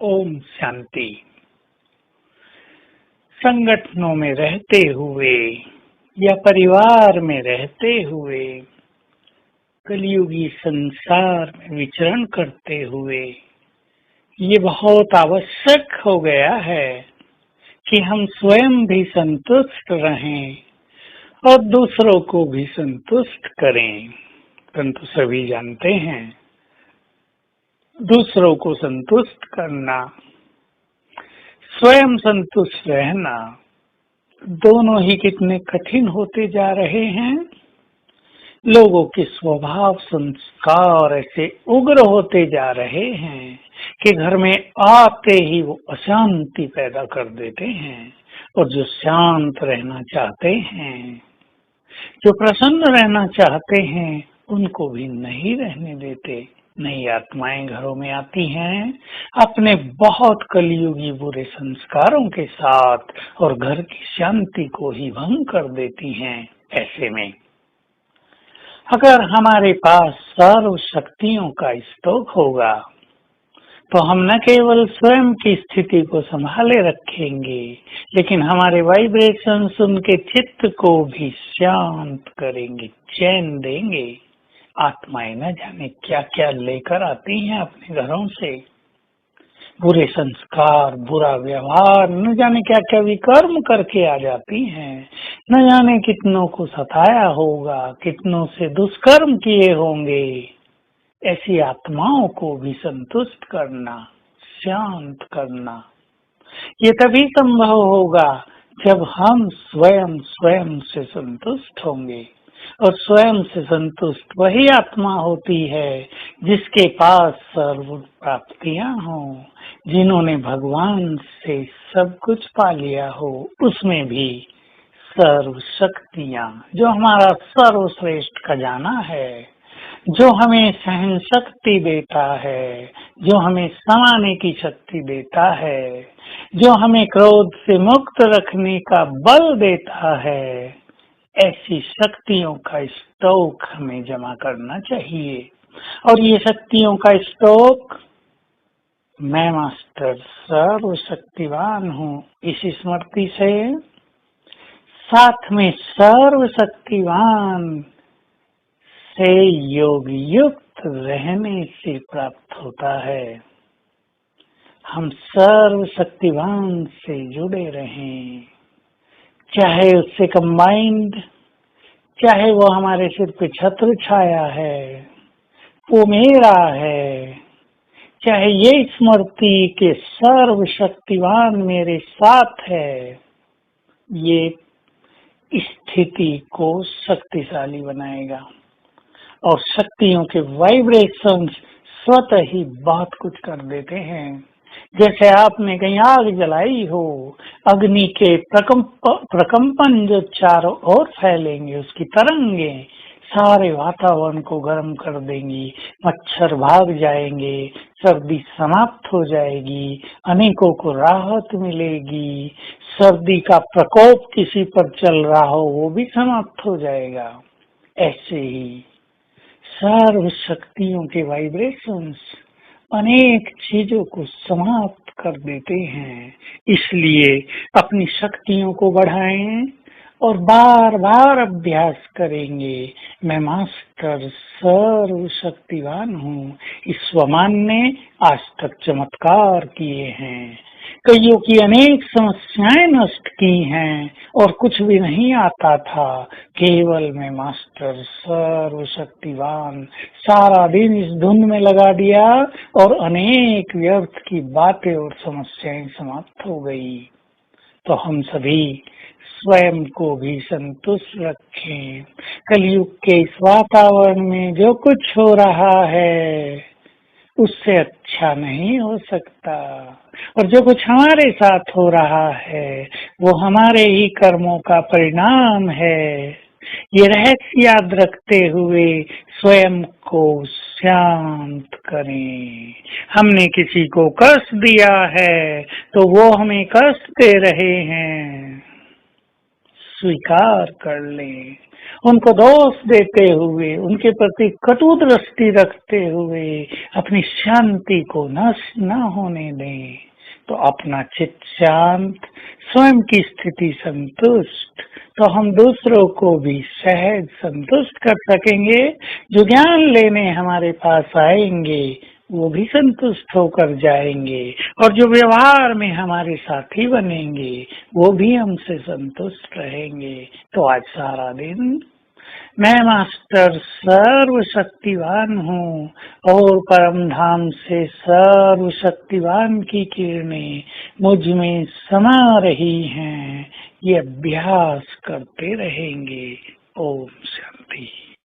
ओम शांति। संगठनों में रहते हुए या परिवार में रहते हुए, कलयुगी संसार में विचरण करते हुए ये बहुत आवश्यक हो गया है कि हम स्वयं भी संतुष्ट रहें और दूसरों को भी संतुष्ट करें। परंतु सभी जानते हैं, दूसरों को संतुष्ट करना, स्वयं संतुष्ट रहना, दोनों ही कितने कठिन होते जा रहे हैं। लोगों के स्वभाव संस्कार ऐसे उग्र होते जा रहे हैं कि घर में आते ही वो अशांति पैदा कर देते हैं, और जो शांत रहना चाहते हैं, जो प्रसन्न रहना चाहते हैं, उनको भी नहीं रहने देते। नई आत्माएं घरों में आती हैं अपने बहुत कलयुगी बुरे संस्कारों के साथ, और घर की शांति को ही भंग कर देती हैं। ऐसे में अगर हमारे पास सर्व शक्तियों का स्टॉक होगा तो हम न केवल स्वयं की स्थिति को संभाले रखेंगे, लेकिन हमारे वाइब्रेशंस उनके चित्त को भी शांत करेंगे, चैन देंगे। आत्माएं न जाने क्या क्या लेकर आती हैं अपने घरों से, बुरे संस्कार, बुरा व्यवहार, न जाने क्या क्या विकर्म करके आ जाती हैं। न जाने कितनों को सताया होगा, कितनों से दुष्कर्म किए होंगे। ऐसी आत्माओं को भी संतुष्ट करना, शांत करना, ये तभी संभव होगा जब हम स्वयं स्वयं से संतुष्ट होंगे। और स्वयं से संतुष्ट वही आत्मा होती है जिसके पास सर्व प्राप्तियां हों, जिन्होंने भगवान से सब कुछ पा लिया हो, उसमें भी सर्व शक्तियां, जो हमारा सर्वश्रेष्ठ खजाना है, जो हमें सहन शक्ति देता है, जो हमें समाने की शक्ति देता है, जो हमें क्रोध से मुक्त रखने का बल देता है। ऐसी शक्तियों का स्टॉक हमें जमा करना चाहिए। और ये शक्तियों का स्टॉक, मैं मास्टर सर्वशक्तिवान हूँ, इस स्मृति से साथ में सर्वशक्तिवान से योग युक्त रहने से प्राप्त होता है। हम सर्वशक्तिवान से जुड़े रहें, चाहे उससे कंबाइंड, चाहे वो हमारे सिर पे छत्र छाया है, वो मेरा है, चाहे ये स्मृति के सर्वशक्तिवान मेरे साथ है, ये स्थिति को शक्तिशाली बनाएगा। और शक्तियों के वाइब्रेशंस स्वतः ही बहुत कुछ कर देते हैं। जैसे आपने कहीं आग जलाई हो, अग्नि के प्रकंपन जो चारों ओर फैलेंगे, उसकी तरंगे सारे वातावरण को गर्म कर देंगी, मच्छर भाग जाएंगे, सर्दी समाप्त हो जाएगी, अनेकों को राहत मिलेगी, सर्दी का प्रकोप किसी पर चल रहा हो वो भी समाप्त हो जाएगा। ऐसे ही सर्व शक्तियों के वाइब्रेशंस अनेक चीजों को समाप्त कर देते हैं। इसलिए अपनी शक्तियों को बढ़ाएं और बार बार अभ्यास करेंगे। मैं मास्टर सर्व शक्तिवान हूँ। इस स्वमान ने आज तक चमत्कार किए हैं, कईयों की अनेक समस्याएं नष्ट की हैं, और कुछ भी नहीं आता था। केवल मैं मास्टर सर्वशक्तिवान सारा दिन इस धुन में लगा दिया, और अनेक व्यर्थ की बातें और समस्याएं समाप्त हो गई। तो हम सभी स्वयं को भी संतुष्ट रखें। कलयुग के इस वातावरण में जो कुछ हो रहा है उससे अच्छा नहीं हो सकता, और जो कुछ हमारे साथ हो रहा है वो हमारे ही कर्मों का परिणाम है। ये रहस्य याद रखते हुए स्वयं को शांत करें। हमने किसी को कष्ट दिया है तो वो हमें कष्ट दे रहे हैं, स्वीकार कर लें। उनको दोष देते हुए, उनके प्रति कटु दृष्टि रखते हुए अपनी शांति को नष्ट न होने दें, तो अपना चित्त शांत, स्वयं की स्थिति संतुष्ट, तो हम दूसरों को भी सहज संतुष्ट कर सकेंगे। जो ज्ञान लेने हमारे पास आएंगे वो भी संतुष्ट होकर जाएंगे, और जो व्यवहार में हमारे साथी बनेंगे वो भी हमसे संतुष्ट रहेंगे। तो आज सारा दिन मैं मास्टर सर्वशक्तिवान हूँ और परम धाम से सर्वशक्तिवान की किरणें मुझ में समा रही हैं, ये अभ्यास करते रहेंगे। ओम शांति।